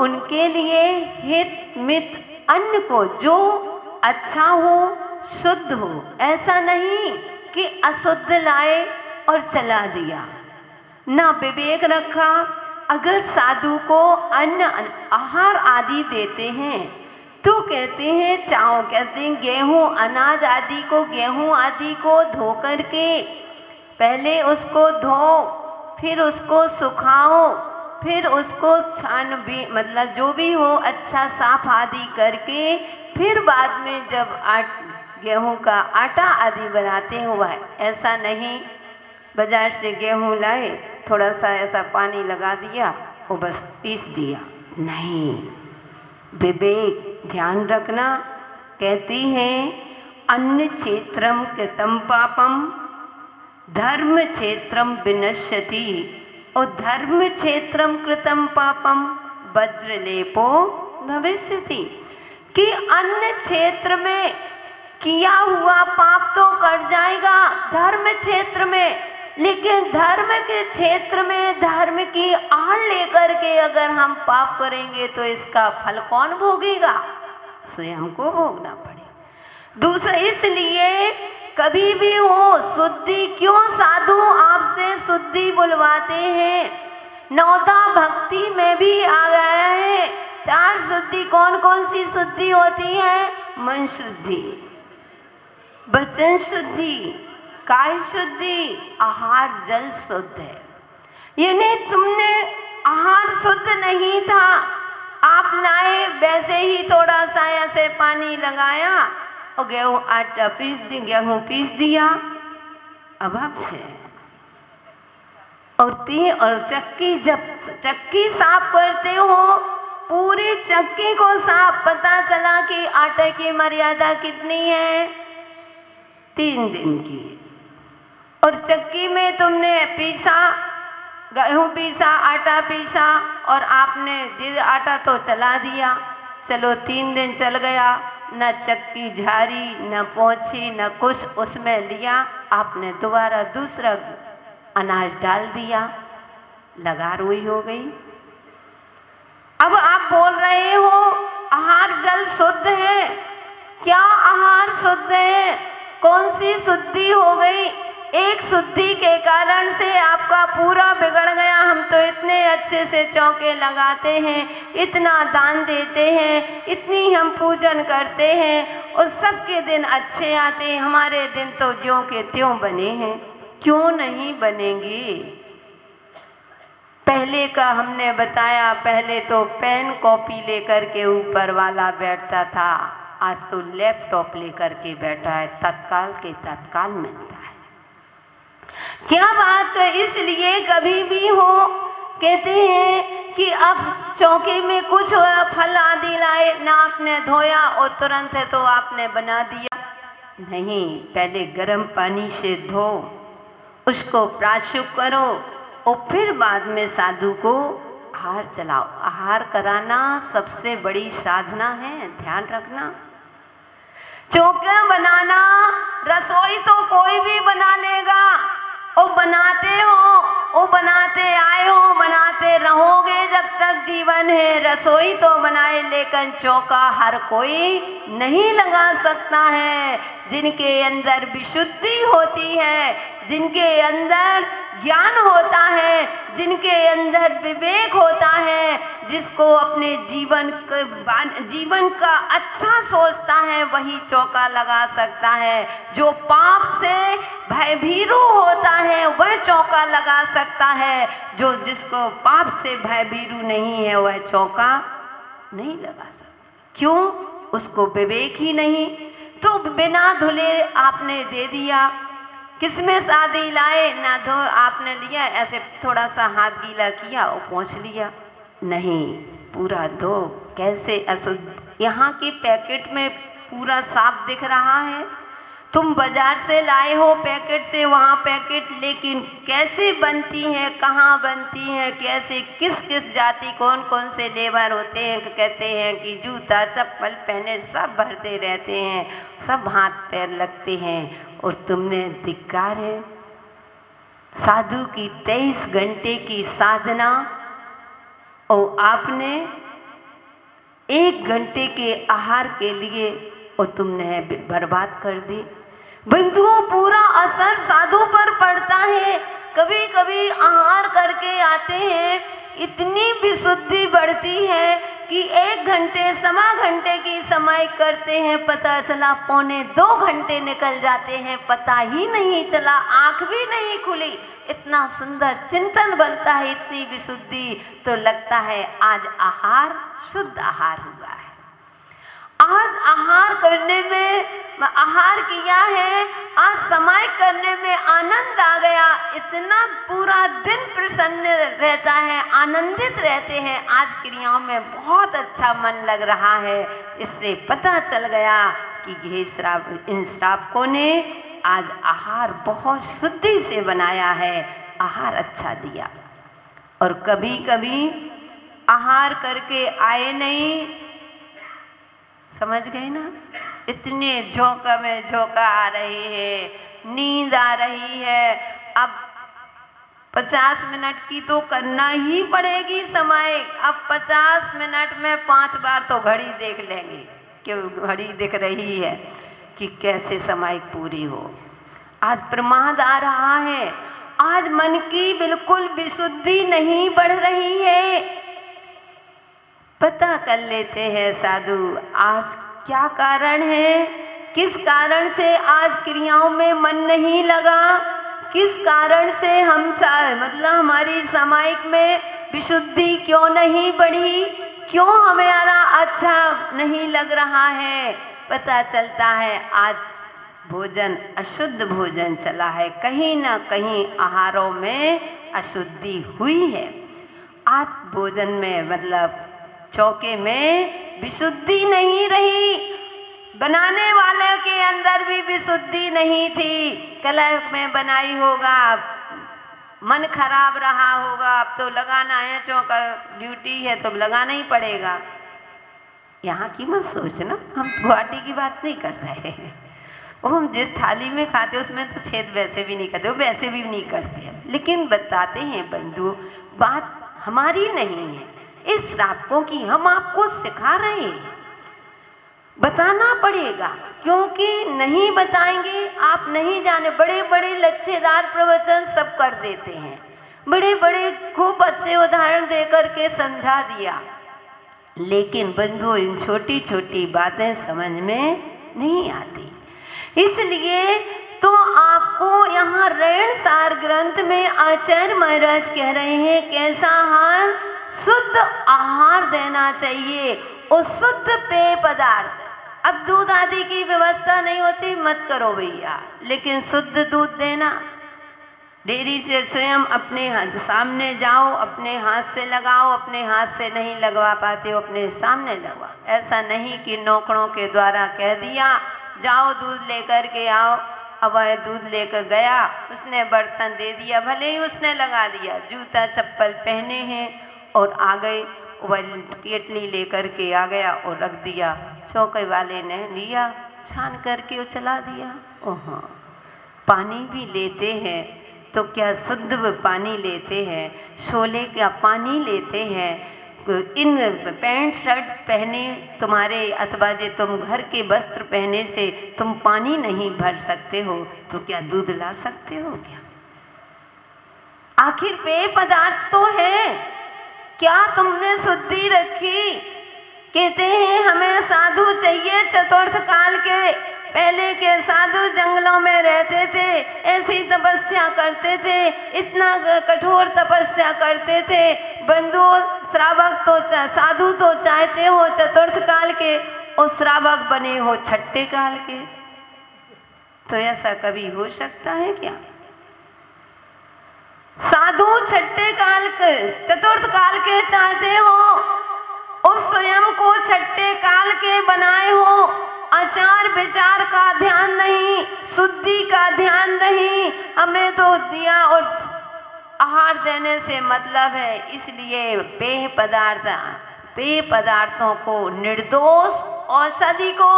उनके लिए हित मित अन्न को जो अच्छा हो, शुद्ध हो, ऐसा नहीं कि अशुद्ध लाए और चला दिया, ना विवेक रखा। अगर साधु को अन्न आहार आदि देते हैं तो कहते हैं चावल, कहते हैं गेहूं, अनाज आदि को, गेहूं आदि को धो करके पहले उसको धो, फिर उसको सुखाओ, फिर उसको छान भी, मतलब जो भी हो अच्छा साफ आदि करके, फिर बाद में जब गेहूं का आटा आदि बनाते हो, वह ऐसा नहीं बाजार से गेहूं लाए, थोड़ा सा ऐसा पानी लगा दिया और बस पीस दिया, नहीं। विवेक ध्यान रखना। कहती हैं अन्य क्षेत्रम कृतम पापम धर्म क्षेत्रम विनश्यति, और धर्म क्षेत्रम कृतम पापम वज्रलेपो भविष्यति, कि अन्य क्षेत्र में किया हुआ पाप तो कट जाएगा धर्म क्षेत्र में, लेकिन धर्म के क्षेत्र में धर्म की आड़ लेकर के अगर हम पाप करेंगे तो इसका फल कौन भोगेगा? स्वयं को भोगना पड़ेगा। दूसरा, इसलिए कभी भी हो शुद्धि, क्यों साधु आपसे शुद्धि बुलवाते हैं? नौता भक्ति में भी आ गया है। 4 शुद्धि कौन कौन सी शुद्धि होती है? मन शुद्धि, वचन शुद्धि, काय शुद्धि, आहार जल शुद्ध है। यानी तुमने आहार शुद्ध नहीं था, आप लाए वैसे ही थोड़ा सा ऐसे पानी लगाया और गेहूं आटा पीस दी, गेहूं पीस दिया, अभक्ष है। और चक्की, जब चक्की साफ करते हो पूरी चक्की को साफ, पता चला कि आटे की मर्यादा कितनी है? 3 दिन की। और चक्की में तुमने पीसा, गेहूं पीसा, आटा पीसा, और आपने आटा तो चला दिया, चलो 3 दिन चल गया, न चक्की झारी, न पोंछी, न कुछ उसमें लिया, आपने दोबारा दूसरा अनाज डाल दिया, लगा रोई हो गई। अब आप बोल रहे हो आहार जल शुद्ध है, क्या आहार शुद्ध है? कौन सी शुद्धि हो गई? एक शुद्धि के कारण से आपका पूरा बिगड़ गया। हम तो इतने अच्छे से चौके लगाते हैं, इतना दान देते हैं, इतनी हम पूजन करते हैं और सबके दिन अच्छे आते हैं, हमारे दिन तो ज्यों के त्यों बने हैं। क्यों नहीं बनेंगे? पहले का हमने बताया, पहले तो पेन कॉपी लेकर के ऊपर वाला बैठता था, आज तो लैपटॉप लेकर के बैठा है, तत्काल के तत्काल मिलता है। क्या बात है? इसलिए कभी भी हो, कहते हैं कि अब चौके में कुछ फल आदि लाए, ना आपने धोया और तुरंत है तो आपने बना दिया, नहीं, पहले गर्म पानी से धो, उसको प्राशुक करो और फिर बाद में साधु को आहार चलाओ। आहार कराना सबसे बड़ी साधना है, ध्यान रखना। चौके बनाना, रसोई तो कोई भी बना लेगा, और बनाते हो, वो बनाते आए हो, बनाते रहोगे जब तक जीवन है। रसोई तो बनाए, लेकिन चौका हर कोई नहीं लगा सकता है। जिनके अंदर विशुद्धि होती है, जिनके अंदर ज्ञान होता है, जिनके अंदर विवेक होता है, जिसको अपने जीवन का अच्छा सोचता है, वही चौका लगा सकता है। जो पाप से भयभीरू होता है वह चौका लगा सकता है, जिसको पाप से भयभीरू नहीं है वह चौका नहीं लगा सकता। क्यों? उसको विवेक ही नहीं। तो बिना धुले आपने दे दिया, किसमें शादी लाए, ना धो, आपने लिया, ऐसे थोड़ा सा हाथ गीला किया और पोंछ लिया, नहीं, पूरा धो। कैसे अशुद्ध? यहाँ की पैकेट में पूरा साफ दिख रहा है, तुम बाजार से लाए हो पैकेट से, वहाँ पैकेट, लेकिन कैसे बनती है, कहाँ बनती है, कैसे, किस किस जाति, कौन कौन से लेबर होते हैं, कहते हैं कि जूता चप्पल पहने सब भरते रहते हैं, सब हाथ पैर लगते हैं, और तुमने धिक्कार है। साधु की 23 घंटे की साधना और आपने 1 घंटे के आहार के लिए और तुमने बर्बाद कर दी। बंधुओं, पूरा असर साधु पर पड़ता है। कभी कभी आहार करके आते हैं, इतनी विशुद्धि बढ़ती है कि 1 घंटे सवा घंटे की समय करते हैं, पता चला 1.25 घंटे निकल जाते हैं, पता ही नहीं चला, आंख भी नहीं खुली। इतना सुंदर चिंतन बनता है, इतनी विशुद्धि, तो लगता है आज आहार शुद्ध आहार हुआ है। आज आहार करने में आहार किया है, आज समय करने में आनंद आ गया, इतना पूरा दिन प्रसन्न रहता है, आनंदित रहते हैं। आज क्रियाओं में बहुत अच्छा मन लग रहा है। इससे पता चल गया कि ये इन श्रावकों ने आज आहार बहुत शुद्धि से बनाया है, आहार अच्छा दिया। और कभी कभी आहार करके आए नहीं, समझ गए ना, इतने झोंका में झोंका आ रही है, नींद आ रही है, अब 50 मिनट की तो करना ही पड़ेगी समय। अब 50 मिनट में 5 बार तो घड़ी देख लेंगे कि घड़ी दिख रही है कि कैसे समय पूरी हो। आज प्रमाद आ रहा है, आज मन की बिल्कुल विशुद्धि नहीं बढ़ रही है। पता कर लेते हैं साधु, आज क्या कारण है, किस कारण से आज क्रियाओं में मन नहीं लगा, किस कारण से हम मतलब हमारी सामायिक में विशुद्धि क्यों नहीं बढ़ी, क्यों हमारा अच्छा नहीं लग रहा है। पता चलता है आज भोजन अशुद्ध भोजन चला है, कहीं ना कहीं आहारों में अशुद्धि हुई है। आज भोजन में मतलब चौके में विशुद्धि नहीं रही, बनाने वाले के अंदर भी विशुद्धि नहीं थी। कलह में बनाई होगा, मन खराब रहा होगा, अब तो लगाना है, चौका ड्यूटी है तो लगाना ही पड़ेगा। यहाँ की मत सोचना, हम गुवाहाटी की बात नहीं कर रहे हैं। वो हम जिस थाली में खाते उसमें तो छेद वैसे भी नहीं करते, वो वैसे भी नहीं करते, लेकिन बताते हैं बंधु, बात हमारी नहीं है, इस श्रावकों की। हम आपको सिखा रहे हैं, बताना पड़ेगा, क्योंकि नहीं बताएंगे आप नहीं जाने। बड़े बड़े लच्छेदार प्रवचन सब कर देते हैं, बड़े बड़े खूब अच्छे उदाहरण देकर के समझा दिया, लेकिन बंधु इन छोटी छोटी बातें समझ में नहीं आती। इसलिए तो आपको यहाँ रेण सार ग्रंथ में आचार्य महाराज कह रहे हैं कैसा आहार, शुद्ध आहार देना चाहिए और शुद्ध पेय पदार्थ। अब दूध आदि की व्यवस्था नहीं होती, मत करो भैया, लेकिन शुद्ध दूध देना। डेयरी से स्वयं अपने सामने जाओ, अपने हाथ से लगाओ, अपने हाथ से नहीं लगवा पाते हो अपने सामने लगवाओ। ऐसा नहीं कि नौकरों के द्वारा कह दिया जाओ दूध लेकर के आओ, अब वह दूध लेकर गया, उसने बर्तन दे दिया, भले ही उसने लगा दिया, जूता चप्पल पहने हैं और आ गए, वह केटली लेकर के आ गया और रख दिया, चौके वाले ने लिया, छान करके वो चला दिया। ओह, पानी भी लेते हैं तो क्या शुद्ध पानी लेते हैं, शोले का पानी लेते हैं। इन पैंट शर्ट पहने तुम्हारे अथवा जे तुम घर के वस्त्र पहने से तुम पानी नहीं भर सकते हो, तो क्या दूध ला सकते हो क्या? आखिर पेय पदार्थ तो है, क्या तुमने शुद्धि रखी? कहते हैं हमें साधु चाहिए चतुर्थ काल के। पहले के साधु जंगलों में रहते थे, ऐसी तपस्या करते थे, इतना कठोर तपस्या करते थे। बंधु श्रावक तो साधु तो चाहते हो चतुर्थ काल के और श्रावक बने हो छठे काल के, तो ऐसा कभी हो सकता है क्या? साधु छठे काल के चतुर्थ काल के चाहते हो और स्वयं को छठे काल के बनाए हो। आचार विचार का ध्यान नहीं, शुद्धि का ध्यान नहीं, हमें तो दिया और आहार देने से मतलब है। इसलिए पेय पदार्थों को निर्दोष औषधि को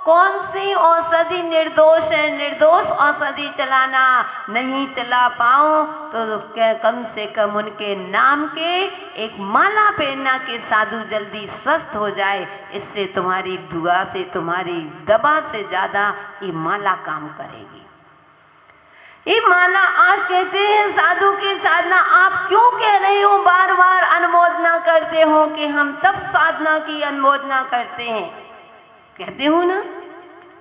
कौन सी औषधि निर्दोष है, निर्दोष औषधि चलाना नहीं चला पाओ तो कम से कम उनके नाम के एक माला पहनना के साधु जल्दी स्वस्थ हो जाए। इससे तुम्हारी दुआ से, तुम्हारी दवा से ज्यादा ये माला काम करेगी। ये माला आज कहते हैं साधु की साधना। आप क्यों कह रहे हो, बार बार अनुमोदना करते हो कि हम तब साधना की अनुमोदना करते हैं? कहते हो ना,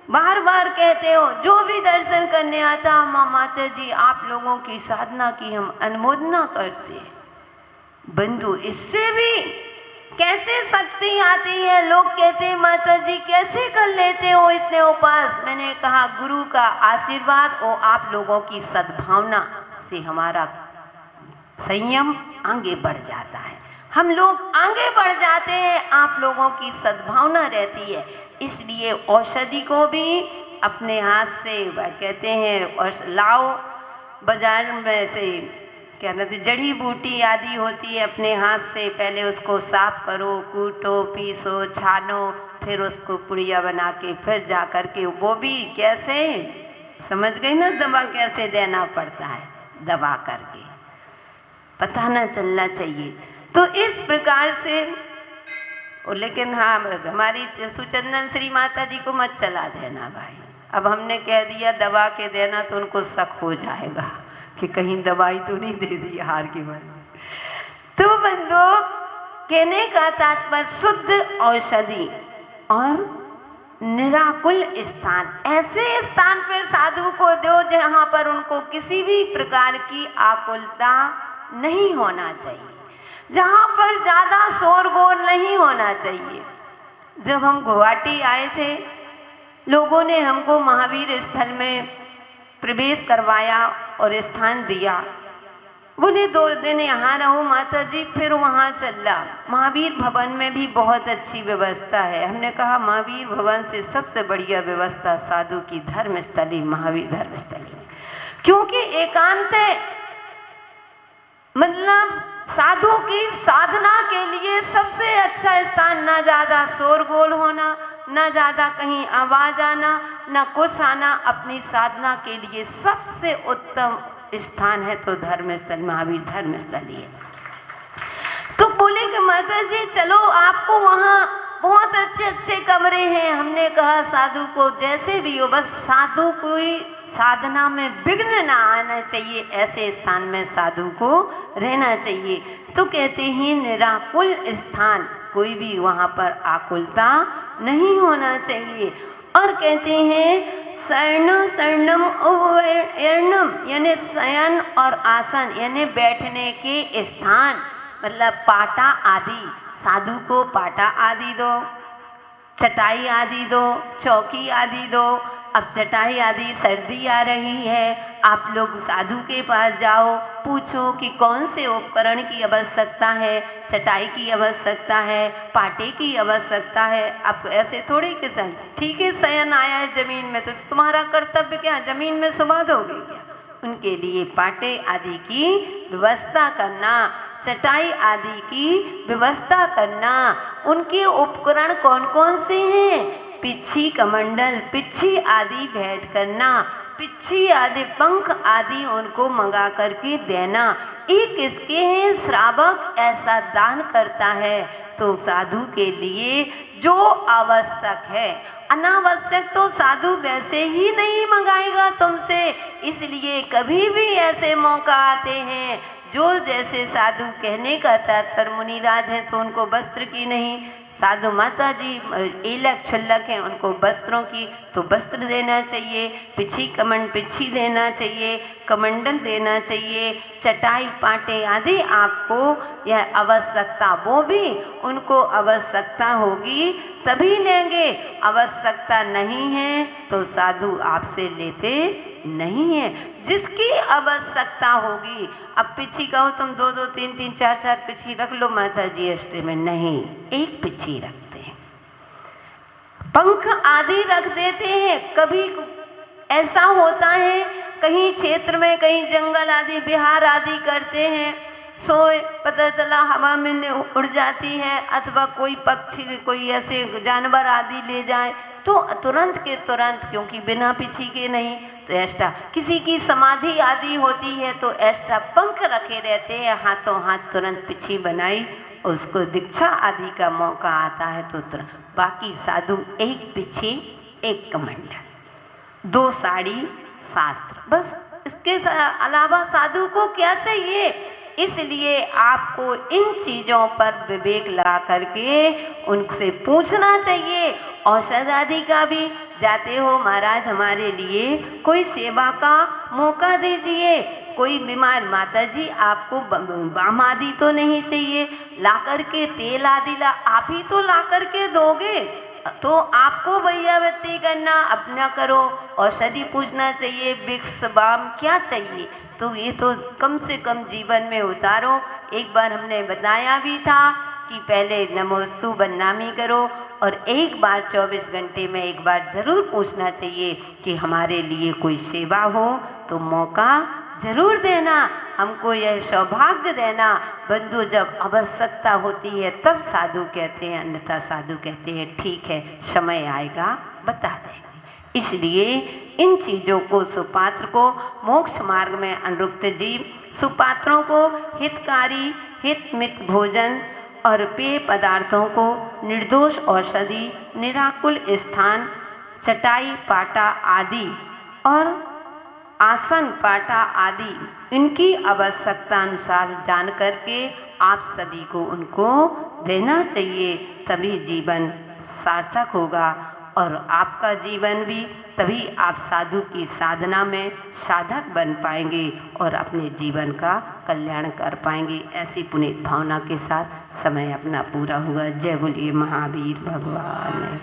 बार बार कहते हो। जो भी दर्शन करने आता, माता जी आप लोगों की साधना की हम अनुमोदना करते हैं। बंधु, इससे भी कैसे शक्ति आती है? लोग कहते हैं माता जी कैसे कर लेते हो इतने उपास? मैंने कहा गुरु का आशीर्वाद और आप लोगों की सद्भावना से हमारा संयम आगे बढ़ जाता है, हम लोग आगे बढ़ जाते हैं, आप लोगों की सद्भावना रहती है। इसलिए औषधि को भी अपने हाथ से कहते हैं और लाओ, बाजार में से क्या कहते जड़ी बूटी आदि होती है, अपने हाथ से पहले उसको साफ करो, कूटो, पीसो, छानो, फिर उसको पुड़िया बना के फिर जा कर के वो भी कैसे, समझ गई ना, दवा कैसे देना पड़ता है, दबा करके पता ना चलना चाहिए। तो इस प्रकार से लेकिन हाँ, हमारी सुचंदन श्री माता जी को मत चला देना भाई। अब हमने कह दिया दबा के देना तो उनको शक हो जाएगा कि कहीं दवाई तो नहीं दे दी हार की बात। तो बंधु, कहने का तात्पर्य शुद्ध औषधि और निराकुल स्थान, ऐसे स्थान पर साधु को दो जहां पर उनको किसी भी प्रकार की आकुलता नहीं होना चाहिए, जहां पर ज्यादा शोरगोल नहीं होना चाहिए। जब हम गुवाहाटी आए थे, लोगों ने हमको महावीर स्थल में प्रवेश करवाया और स्थान दिया। बोले 2 दिन यहाँ रहो माता जी, फिर वहाँ चला। महावीर भवन में भी बहुत अच्छी व्यवस्था है। हमने कहा महावीर भवन से सबसे बढ़िया व्यवस्था साधु की धर्मस्थली, महावीर धर्मस्थली में, क्योंकि एकांत है। मतलब साधु की साधना के लिए सबसे अच्छा स्थान, ना ज्यादा शोरगोल होना, ना ज्यादा कहीं आवाज आना, ना कुछ आना। अपनी साधना के लिए सबसे उत्तम स्थान है तो धर्मस्थल, महावीर धर्मस्थली है। तो बोले कि माता जी चलो, आपको वहाँ बहुत अच्छे अच्छे कमरे हैं। हमने कहा साधु को जैसे भी हो, बस साधु कोई साधना में विघ्न ना आना चाहिए, ऐसे स्थान में साधु को रहना चाहिए। तो कहते हैं निराकुल स्थान, कोई भी वहाँ पर आकुलता नहीं होना चाहिए। और कहते हैं शरण शरणम उवर्णम, यानी शयन और आसन यानी बैठने के स्थान, मतलब पाटा आदि, साधु को पाटा आदि दो, चटाई आदि दो, चौकी आदि दो। अब चटाई आदि सर्दी आ रही है, आप लोग साधु के पास जाओ, पूछो कि कौन से उपकरण की आवश्यकता है, चटाई की आवश्यकता है, पाटे की आवश्यकता है। अब ऐसे थोड़ी कि ठीक है शयन आया है जमीन में, तो तुम्हारा कर्तव्य क्या जमीन में सुबह दोगे क्या? उनके लिए पाटे आदि की व्यवस्था करना, चटाई आदि की व्यवस्था करना। उनके उपकरण कौन कौन से हैं? पिच्छी कमंडल, पिच्छी आदि भेंट करना, पिच्छी आदि पंख आदि उनको मंगा करके देना। एक इसके हैं श्रावक ऐसा दान करता है तो साधु के लिए जो आवश्यक है, अनावश्यक तो साधु वैसे ही नहीं मंगाएगा तुमसे। इसलिए कभी भी ऐसे मौका आते हैं जो जैसे साधु, कहने का तात्पर्य मुनिराज है तो उनको वस्त्र की नहीं, साधु माता जी एलक छल्लक हैं उनको वस्त्रों की तो वस्त्र देना चाहिए, पिच्छी देना चाहिए, कमंडल देना चाहिए, चटाई पाटे आदि आपको यह आवश्यकता, वो भी उनको आवश्यकता होगी तभी लेंगे। आवश्यकता नहीं है तो साधु आपसे लेते नहीं है। जिसकी आवश्यकता होगी, अब पिच्छी कहो तुम 2-2, 3-3, 4-4 पिच्छी रख लो माता जी अष्टमी में, नहीं, एक पिच्छी रखते हैं। पंख आदि रख देते हैं। कभी ऐसा होता है कहीं क्षेत्र में, कहीं जंगल आदि विहार आदि करते हैं, सोए पता चला हवा में उड़ जाती है, अथवा कोई पक्षी, कोई ऐसे जानवर आदि ले जाए तो तुरंत के तुरंत, क्योंकि बिना पिछी के नहीं, तो एक्स्ट्रा किसी की समाधि आदि होती है तो एक्स्ट्रा पंख रखे रहते हैं, हाथों हाथ तुरंत पिछी बनाई, उसको दीक्षा आदि का मौका आता है तो तुरंत। बाकी साधु एक पिछी एक कमंडल, 2 साड़ी शास्त्र, बस इसके अलावा साधु को क्या चाहिए। इसलिए आपको इन चीज़ों पर विवेक लगा करके उनसे पूछना चाहिए। औषध आदि का भी जाते हो, महाराज हमारे लिए कोई सेवा का मौका दीजिए, कोई बीमार माता जी आपको बाम आदि तो नहीं चाहिए, ला करके तेल आदि आप ही तो ला करके दोगे, तो आपको भैयावती करना अपना करो। औषधि पूछना चाहिए, विक्स बाम क्या चाहिए, तो ये तो कम से कम जीवन में उतारो। एक बार हमने बताया भी था कि पहले नमोस्तु बदनामी करो, और एक बार 24 घंटे में एक बार जरूर पूछना चाहिए कि हमारे लिए कोई सेवा हो तो मौका जरूर देना, हमको यह सौभाग्य देना। बंधु जब आवश्यकता होती है तब साधु कहते हैं, अन्यथा साधु कहते हैं ठीक है समय आएगा बता देंगे। इसलिए इन चीज़ों को, सुपात्र को मोक्ष मार्ग में अनुरुक्त जीव, सुपात्रों को हितकारी हितमित भोजन और पेय पदार्थों को, निर्दोष औषधि, निराकुल स्थान, चटाई पाटा आदि और आसन पाटा आदि इनकी आवश्यकता अनुसार जान करके आप सभी को उनको देना चाहिए, तभी जीवन सार्थक होगा और आपका जीवन भी, तभी आप साधु की साधना में साधक बन पाएंगे और अपने जीवन का कल्याण कर पाएंगे। ऐसी पुनीत भावना के साथ समय अपना पूरा हुआ। जय बोलिए महावीर भगवान।